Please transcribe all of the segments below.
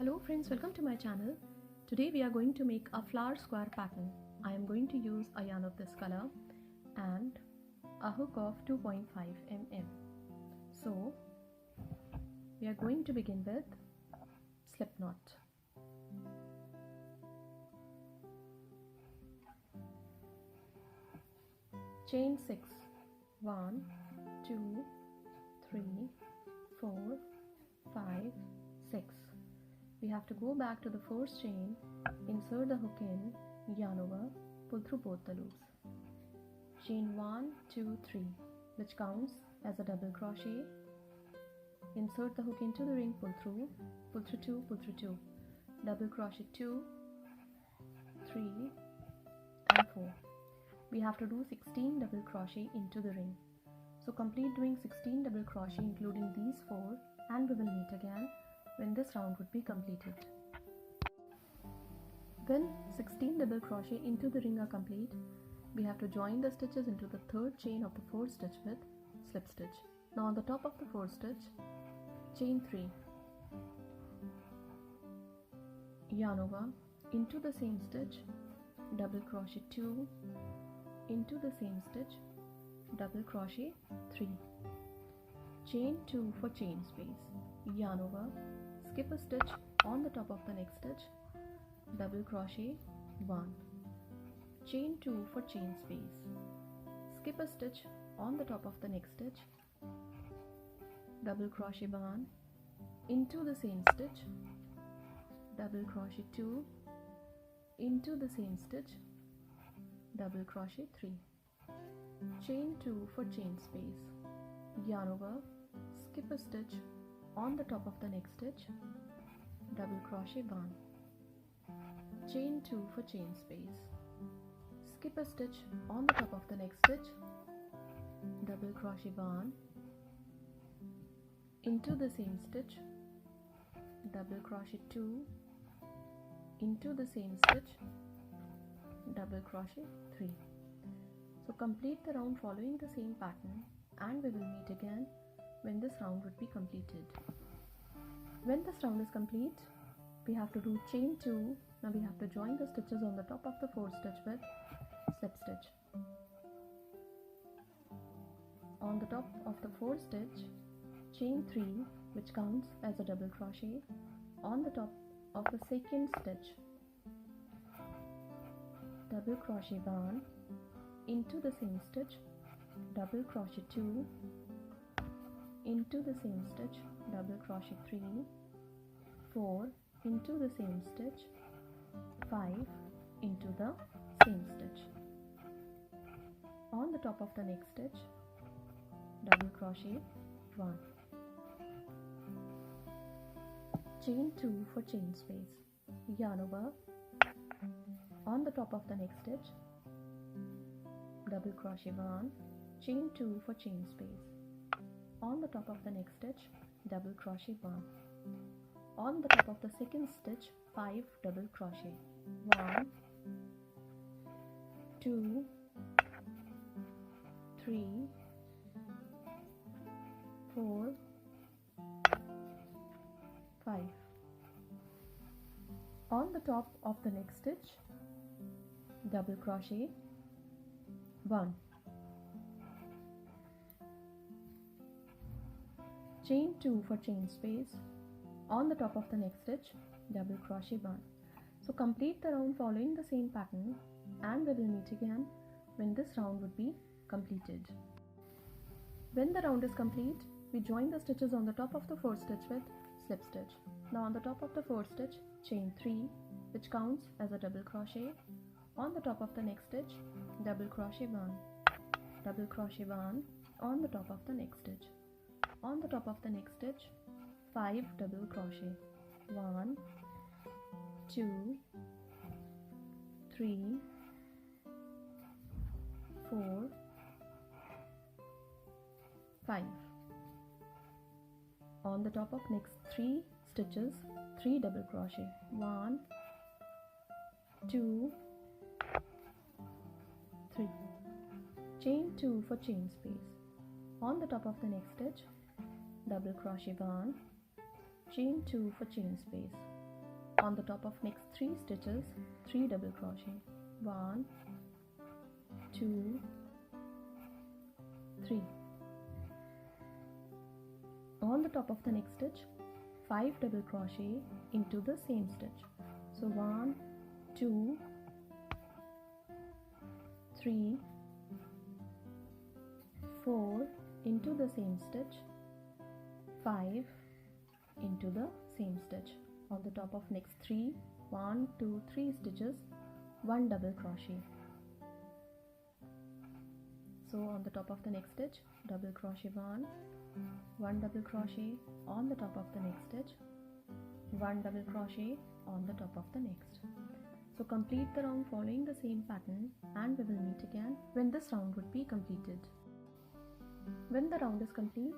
Hello friends, welcome to my channel. Today we are going to make a flower square pattern. I am going to use a yarn of this color and a hook of 2.5 mm. So we are going to begin with slip knot. Chain 6. 1, 2, 3, 4, 5, 6. We have to go back to the first chain, insert the hook in, yarn over, pull through both the loops. Chain 1, 2, 3, which counts as a double crochet. Insert the hook into the ring, pull through 2, pull through 2. Double crochet 2, 3 and 4. We have to do 16 double crochet into the ring. So complete doing 16 double crochet including these 4 and we will meet again when this round would be completed. When 16 double crochet into the ring are complete, we have to join the stitches into the third chain of the fourth stitch with slip stitch. Now on the top of the fourth stitch, chain 3, yarn over, into the same stitch, double crochet 2, into the same stitch, double crochet 3, chain 2 for chain space, yarn over, skip a stitch on the top of the next stitch, double crochet 1, chain 2 for chain space, skip a stitch on the top of the next stitch, double crochet 1, into the same stitch, double crochet 2, into the same stitch, double crochet 3, chain 2 for chain space, yarn over, skip a stitch on the top of the next stitch, double crochet 1, chain 2 for chain space, skip a stitch on the top of the next stitch, double crochet 1, into the same stitch, double crochet 2, into the same stitch, double crochet 3. So complete the round following the same pattern and we will meet again when this round would be completed. When this round is complete, we have to do chain 2. Now we have to join the stitches on the top of the fourth stitch with slip stitch. On the top of the fourth stitch, chain 3, which counts as a double crochet, on the top of the second stitch, double crochet 1, into the same stitch, double crochet 2, into the same stitch, double crochet 3, 4, into the same stitch, 5, into the same stitch. On the top of the next stitch, double crochet 1, chain 2 for chain space, yarn over, on the top of the next stitch, double crochet 1, chain 2 for chain space, on the top of the next stitch, double crochet 1, on the top of the second stitch, 5 double crochet, 1, 2, 3, 4, 5. On the top of the next stitch, double crochet 1, chain 2 for chain space, on the top of the next stitch, double crochet 1. So complete the round following the same pattern and we will meet again when this round would be completed. When the round is complete, we join the stitches on the top of the fourth stitch with slip stitch. Now on the top of the fourth stitch, chain 3, which counts as a double crochet, on the top of the next stitch, double crochet 1, double crochet 1, on the top of the next stitch. On the top of the next stitch, 5 double crochet, 1, 2, 3, 4, 5. On the top of next 3 stitches, 3 double crochet, 1, 2, 3, chain 2 for chain space. On the top of the next stitch, double crochet 1, chain 2 for chain space. On the top of next 3 stitches, 3 double crochet. 1, 2, 3. On the top of the next stitch, 5 double crochet into the same stitch. So 1, 2, 3, 4 into the same stitch, 5 into the same stitch. On the top of next 3, 1, 2, 3 stitches, 1 double crochet. So on the top of the next stitch, double crochet 1 double crochet on the top of the next stitch, 1 double crochet on the top of the next. So complete the round following the same pattern, and we will meet again when this round would be completed. When the round is complete,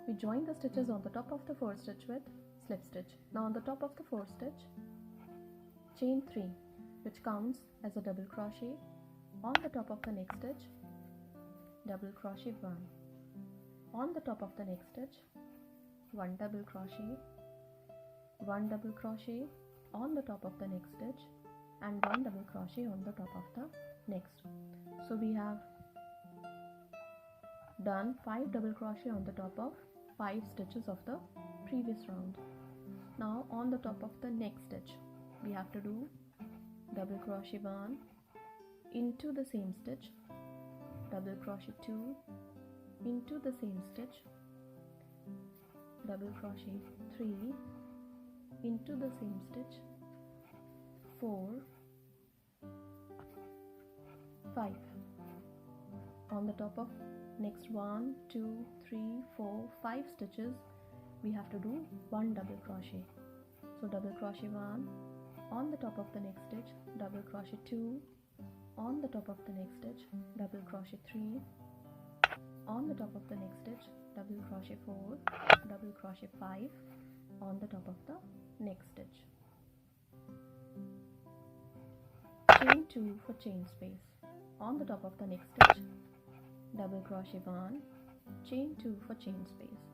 we join the stitches on the top of the first stitch with slip stitch. Now on the top of the first stitch, chain 3, which counts as a double crochet. On the top of the next stitch, double crochet 1. On the top of the next stitch, 1 double crochet, 1 double crochet on the top of the next stitch, and 1 double crochet on the top of the next. So we have done 5 double crochet on the top of 5 stitches of the previous round. Now on the top of the next stitch, we have to do double crochet 1 into the same stitch, double crochet 2 into the same stitch, double crochet 3 into the same stitch, 4, 5. On the top of next 1, 2, 3, 4, 5 stitches, we have to do 1 double crochet. So double crochet 1 on the top of the next stitch, double crochet 2 on the top of the next stitch, double crochet 3 on the top of the next stitch, double crochet 4, double crochet 5 on the top of the next stitch. Chain 2 for chain space. On the top of the next stitch, double crochet 1, chain 2 for chain space.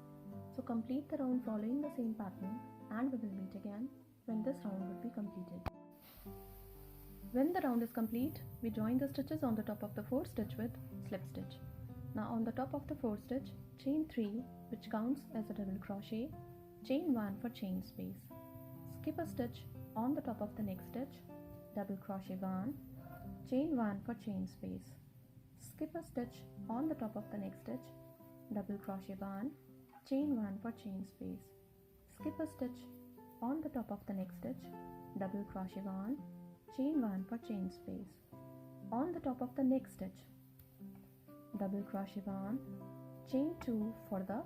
So complete the round following the same pattern, and we will meet again when this round will be completed. When the round is complete, we join the stitches on the top of the fourth stitch with slip stitch. Now on the top of the fourth stitch, chain 3, which counts as a double crochet, chain 1 for chain space. Skip a stitch on the top of the next stitch, double crochet 1, chain 1 for chain space. Skip a stitch on the top of the next stitch, double crochet 1, chain 1 for chain space. Skip a stitch on the top of the next stitch, double crochet 1, chain 1 for chain space. On the top of the next stitch, double crochet 1, chain 2 for the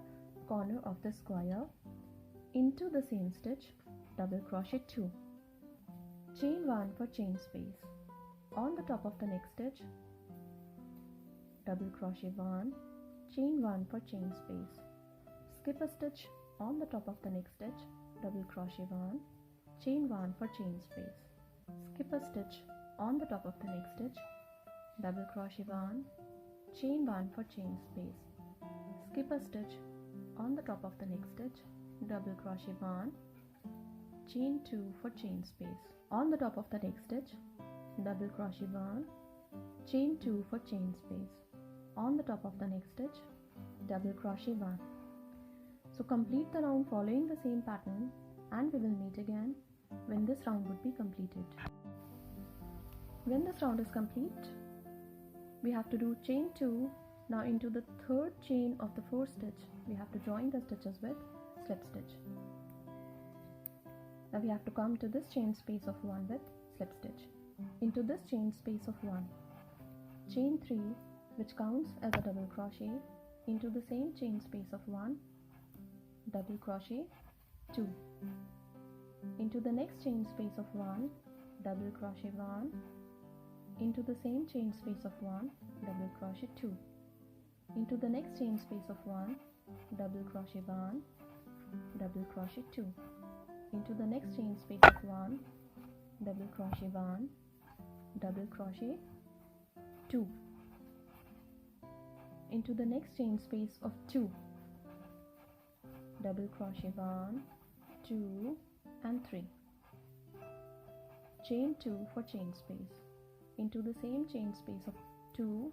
corner of the square, into the same stitch, double crochet 2, chain 1 for chain space. On the top of the next stitch, double crochet 1, chain 1 for chain space. Skip a stitch on the top of the next stitch, double crochet 1, chain 1 for chain space. Skip a stitch on the top of the next stitch, double crochet 1, chain 1 for chain space. Skip a stitch on the top of the next stitch, double crochet 1, chain 2 for chain space. On the top of the next stitch, double crochet 1, chain 2 for chain space. On the top of the next stitch, double crochet 1. So complete the round following the same pattern, and we will meet again when this round would be completed. When this round is complete, we have to do chain 2. Now into the third chain of the fourth stitch, we have to join the stitches with slip stitch. Now we have to come to this chain space of 1 with slip stitch. Into this chain space of 1, chain 3, which counts as a double crochet, into the same chain space of 1, double crochet 2. Into the next chain space of 1, double crochet 1, into the same chain space of 1, double crochet 2. Into the next chain space of 1, double crochet 1, double crochet 2. Into the next chain space of 1, double crochet 1, double crochet 2. Into the next chain space of 2, double crochet 1, 2 and 3. chain 2 for chain space. Into the same chain space of 2,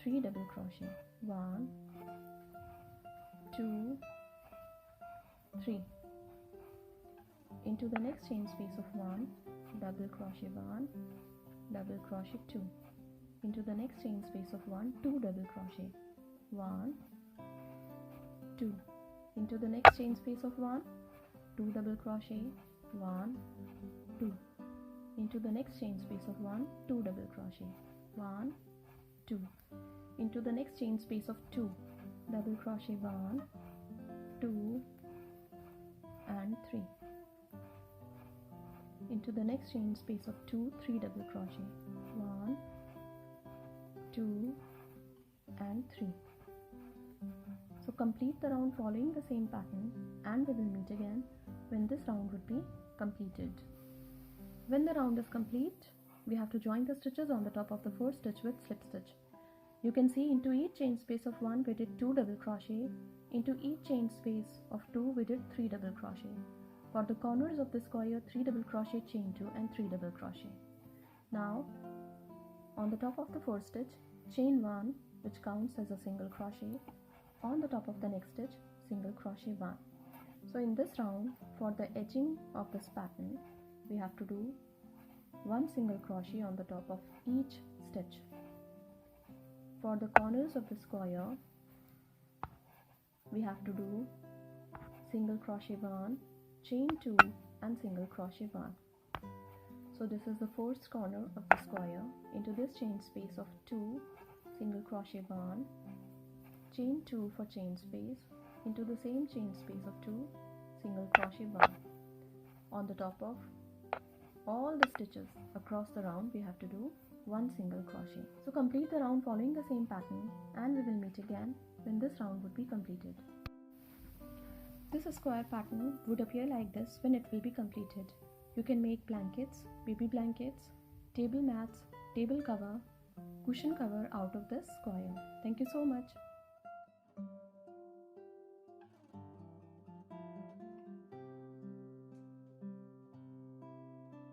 3 double crochet. 1, 2, 3. Into the next chain space of 1, double crochet 1, double crochet 2. Into the next chain space of 1, 2 double crochet. 1, 2. Into the next chain space of 1, 2 double crochet. 1, 2. Into the next chain space of 1, 2 double crochet. 1, 2. Into the next chain space of 2, double crochet 1, 2 and 3. Into the next chain space of 2, 3 double crochet. 1, 2 and 3. So complete the round following the same pattern, and we will meet again when this round would be completed. When the round is complete, we have to join the stitches on the top of the fourth stitch with slip stitch. You can see into each chain space of 1 we did 2 double crochet, into each chain space of 2 we did 3 double crochet. For the corners of the square, 3 double crochet, chain 2 and 3 double crochet. Now on the top of the fourth stitch, chain 1, which counts as a single crochet. On the top of the next stitch, single crochet 1. So in this round, for the edging of this pattern, we have to do 1 single crochet on the top of each stitch. For the corners of the square, we have to do single crochet 1, chain 2 and single crochet 1. So this is the fourth corner of the square. Into this chain space of 2, single crochet 1, chain 2 for chain space. Into the same chain space of 2, single crochet 1. On the top of all the stitches across the round, we have to do 1 single crochet. So complete the round following the same pattern, and we will meet again when this round would be completed. This square pattern would appear like this when it will be completed. You can make blankets, baby blankets, table mats, table cover, cushion cover out of this square. Thank you so much.